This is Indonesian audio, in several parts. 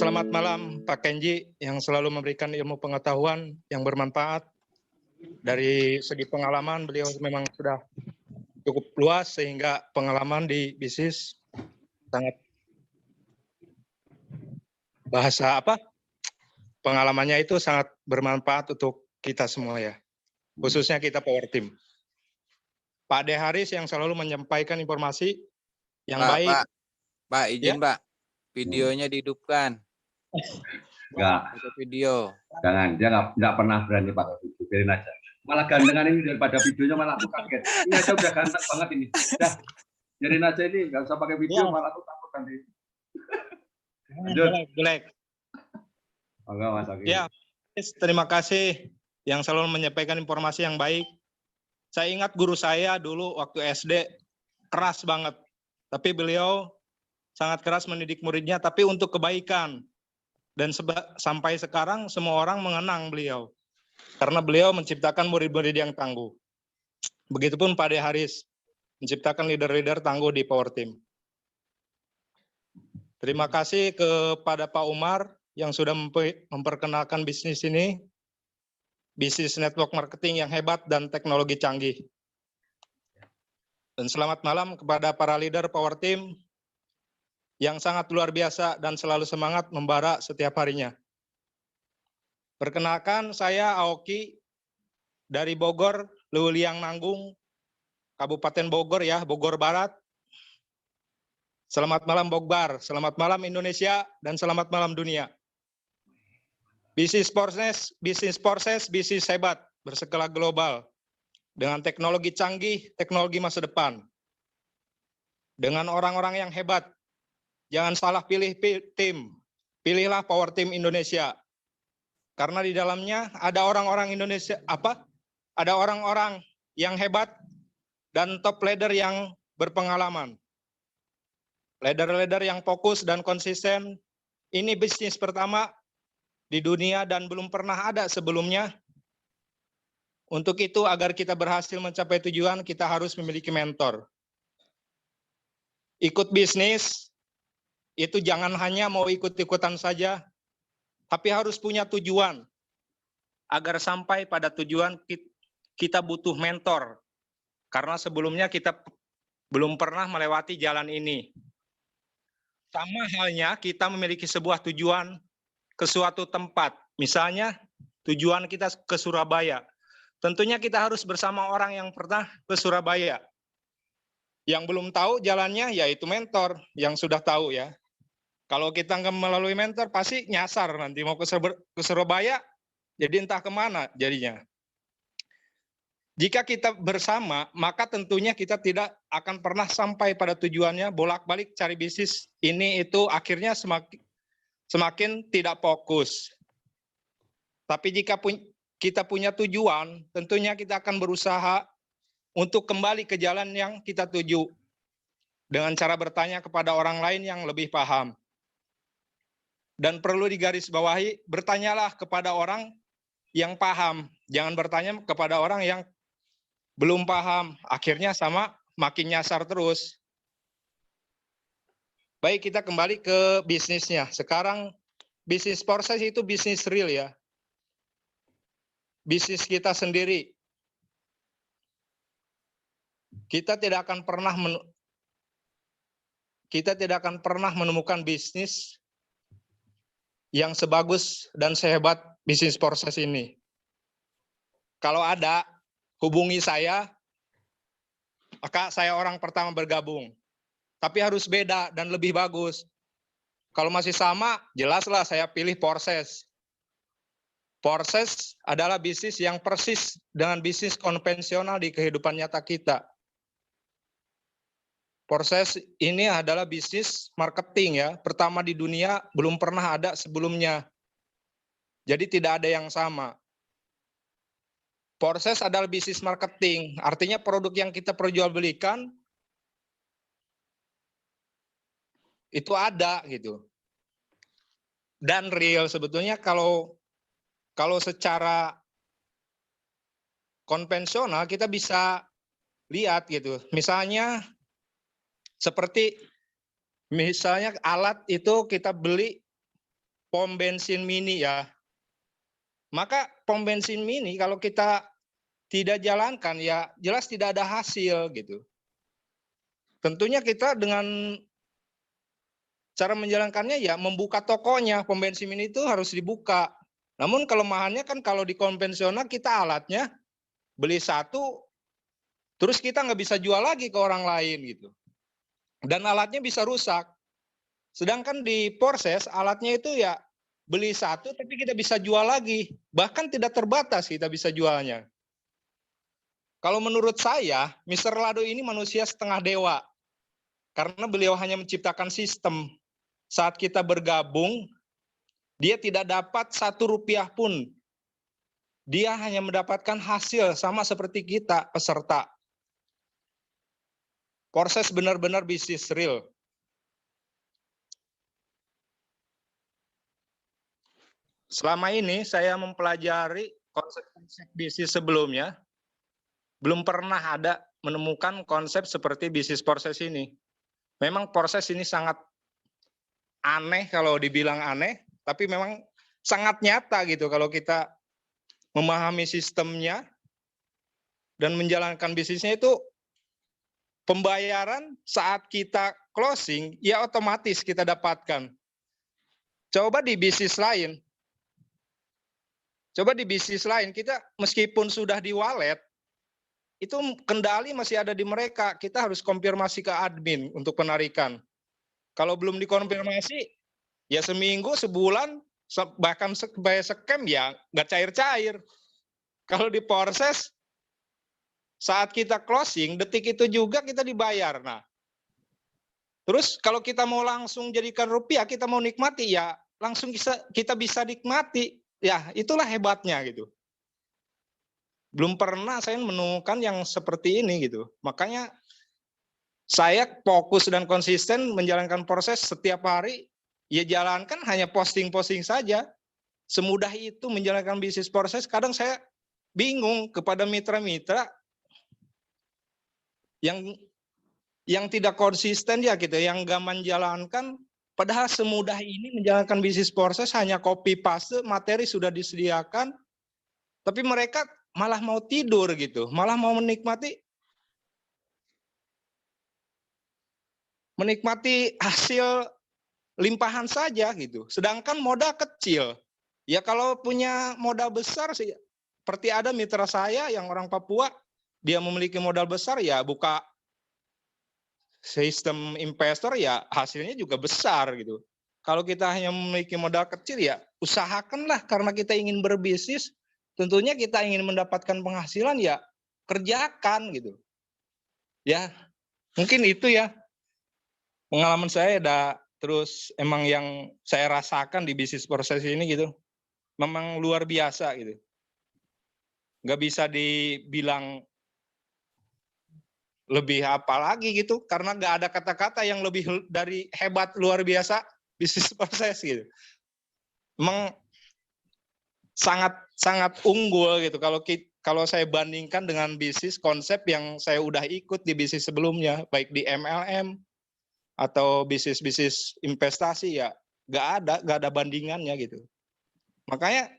Selamat malam Pak Kenji yang selalu memberikan ilmu pengetahuan yang bermanfaat. Dari segi pengalaman beliau memang sudah cukup luas sehingga pengalaman di bisnis sangat pengalamannya itu sangat bermanfaat untuk kita semua ya. Khususnya kita Power Team. Pak De Haris yang selalu menyampaikan informasi yang baik. Pak, izin Pak, videonya dihidupkan. Enggak. Video. Jangan, dia nggak pernah berani pakai video, biarin aja. Malah gandengan ini daripada videonya malah aku kaget. Ini aja udah ganteng banget ini. Dah, biarin aja ini, nggak usah pakai video, malah aku takut nanti. Jelek. Enggak, Mas Aki. Ya, terima kasih yang selalu menyampaikan informasi yang baik. Saya ingat guru saya dulu waktu SD keras banget, tapi beliau sangat keras mendidik muridnya, tapi untuk kebaikan. Dan sampai sekarang semua orang mengenang beliau. Karena beliau menciptakan murid-murid yang tangguh. Begitupun Pak De Haris, menciptakan leader-leader tangguh di Power Team. Terima kasih kepada Pak Umar yang sudah memperkenalkan bisnis ini. Bisnis network marketing yang hebat dan teknologi canggih. Dan selamat malam kepada para leader Power Team yang sangat luar biasa dan selalu semangat membara setiap harinya. Perkenalkan, saya Aoki dari Bogor, Luwiliang Nanggung, Kabupaten Bogor ya, Bogor Barat. Selamat malam Bogbar, selamat malam Indonesia, dan selamat malam dunia. Bisnis proses, bisnis hebat, berskala global, dengan teknologi canggih, teknologi masa depan. Dengan orang-orang yang hebat, jangan salah pilih tim, pilihlah Power Team Indonesia. Karena di dalamnya ada orang-orang Indonesia, ada orang-orang yang hebat dan top leader yang berpengalaman. Leader-leader yang fokus dan konsisten, ini bisnis pertama di dunia dan belum pernah ada sebelumnya. Untuk itu, agar kita berhasil mencapai tujuan, kita harus memiliki mentor. Ikut bisnis, itu jangan hanya mau ikut-ikutan saja, tapi harus punya tujuan. Agar sampai pada tujuan kita butuh mentor. Karena sebelumnya kita belum pernah melewati jalan ini. Sama halnya kita memiliki sebuah tujuan ke suatu tempat. Misalnya tujuan kita ke Surabaya. Tentunya kita harus bersama orang yang pernah ke Surabaya. Yang belum tahu jalannya yaitu mentor yang sudah tahu ya. Kalau kita nggak melalui mentor, pasti nyasar nanti mau ke Surabaya, jadi entah kemana jadinya. Jika kita bersama, maka tentunya kita tidak akan pernah sampai pada tujuannya, bolak-balik cari bisnis ini itu akhirnya semakin tidak fokus. Tapi jika kita punya tujuan, tentunya kita akan berusaha untuk kembali ke jalan yang kita tuju. Dengan cara bertanya kepada orang lain yang lebih paham. Dan perlu digarisbawahi, bertanyalah kepada orang yang paham. Jangan bertanya kepada orang yang belum paham. Akhirnya makin nyasar terus. Baik, kita kembali ke bisnisnya. Sekarang bisnis proses itu bisnis real ya. Bisnis kita sendiri. Kita tidak akan pernah menemukan bisnis yang sebagus dan sehebat bisnis proses ini. Kalau ada, hubungi saya, maka saya orang pertama bergabung. Tapi harus beda dan lebih bagus. Kalau masih sama, jelaslah saya pilih proses. Proses adalah bisnis yang persis dengan bisnis konvensional di kehidupan nyata kita. Proses ini adalah bisnis marketing ya, pertama di dunia, belum pernah ada sebelumnya. Jadi tidak ada yang sama. Proses adalah bisnis marketing, artinya produk yang kita perjualbelikan itu ada gitu. Dan real sebetulnya kalau secara konvensional kita bisa lihat gitu. Misalnya seperti alat itu kita beli pom bensin mini ya. Maka pom bensin mini kalau kita tidak jalankan ya jelas tidak ada hasil gitu. Tentunya kita dengan cara menjalankannya ya membuka tokonya, pom bensin mini itu harus dibuka. Namun kelemahannya kan kalau di konvensional kita alatnya beli satu, terus kita nggak bisa jual lagi ke orang lain gitu. Dan alatnya bisa rusak. Sedangkan di Porses alatnya itu ya beli satu tapi kita bisa jual lagi. Bahkan tidak terbatas kita bisa jualnya. Kalau menurut saya, Mr. Lado ini manusia setengah dewa. Karena beliau hanya menciptakan sistem. Saat kita bergabung, dia tidak dapat 1 rupiah pun. Dia hanya mendapatkan hasil sama seperti kita, peserta. Porses benar-benar bisnis real. Selama ini saya mempelajari konsep-konsep bisnis sebelumnya, belum pernah ada menemukan konsep seperti bisnis Porses ini. Memang Porses ini sangat aneh kalau dibilang aneh, tapi memang sangat nyata gitu kalau kita memahami sistemnya dan menjalankan bisnisnya itu pembayaran saat kita closing ya otomatis kita dapatkan. Coba di bisnis lain kita meskipun sudah di wallet itu kendali masih ada di mereka, kita harus konfirmasi ke admin untuk penarikan. Kalau belum dikonfirmasi, ya seminggu, sebulan, bahkan sampai scam ya nggak cair-cair. Kalau di Porses, saat kita closing, detik itu juga kita dibayar. Nah, terus kalau kita mau langsung jadikan rupiah, kita mau nikmati, ya langsung kita bisa nikmati. Ya itulah hebatnya gitu. Belum pernah saya menemukan yang seperti ini gitu. Makanya saya fokus dan konsisten menjalankan Porses setiap hari, ya jalankan hanya posting-posting saja. Semudah itu menjalankan bisnis Porses. Kadang saya bingung kepada mitra-mitra yang tidak konsisten ya gitu, yang nggak menjalankan. Padahal semudah ini menjalankan bisnis Porses, hanya copy paste, materi sudah disediakan, tapi mereka malah mau tidur gitu, malah mau menikmati hasil limpahan saja gitu. Sedangkan modal kecil. Ya kalau punya modal besar sih, seperti ada mitra saya yang orang Papua, dia memiliki modal besar ya buka sistem investor ya hasilnya juga besar gitu. Kalau kita hanya memiliki modal kecil ya usahakanlah, karena kita ingin berbisnis, tentunya kita ingin mendapatkan penghasilan ya kerjakan gitu. Ya mungkin itu ya pengalaman saya terus emang yang saya rasakan di bisnis Porses ini gitu, memang luar biasa gitu. Nggak bisa dibilang lebih apa lagi gitu, karena nggak ada kata-kata yang lebih dari hebat luar biasa bisnis Porses gitu. Memang sangat unggul gitu kalau saya bandingkan dengan bisnis konsep yang saya udah ikut di bisnis sebelumnya, baik di MLM atau bisnis investasi, ya nggak ada bandingannya gitu. Makanya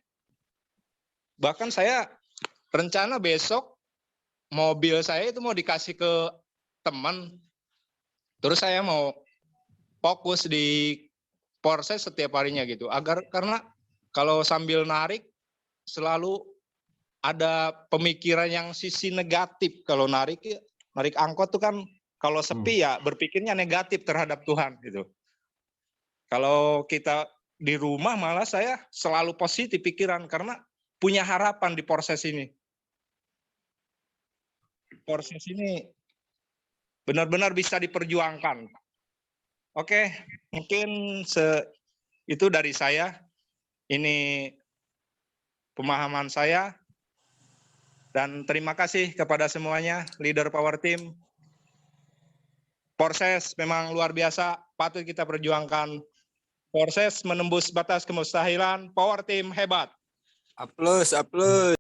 bahkan saya rencana besok mobil saya itu mau dikasih ke teman, terus saya mau fokus di Porses setiap harinya gitu, karena kalau sambil narik selalu ada pemikiran yang sisi negatif. Kalau narik angkot tuh kan kalau sepi ya berpikirnya negatif terhadap Tuhan gitu. Kalau kita di rumah malah saya selalu positif pikiran karena punya harapan di Porses ini. Porses ini benar-benar bisa diperjuangkan. Oke, mungkin itu dari saya. Ini pemahaman saya. Dan terima kasih kepada semuanya, leader Power Team. Porses memang luar biasa, patut kita perjuangkan. Porses menembus batas kemustahilan, Power Team hebat. Aplaus, aplaus.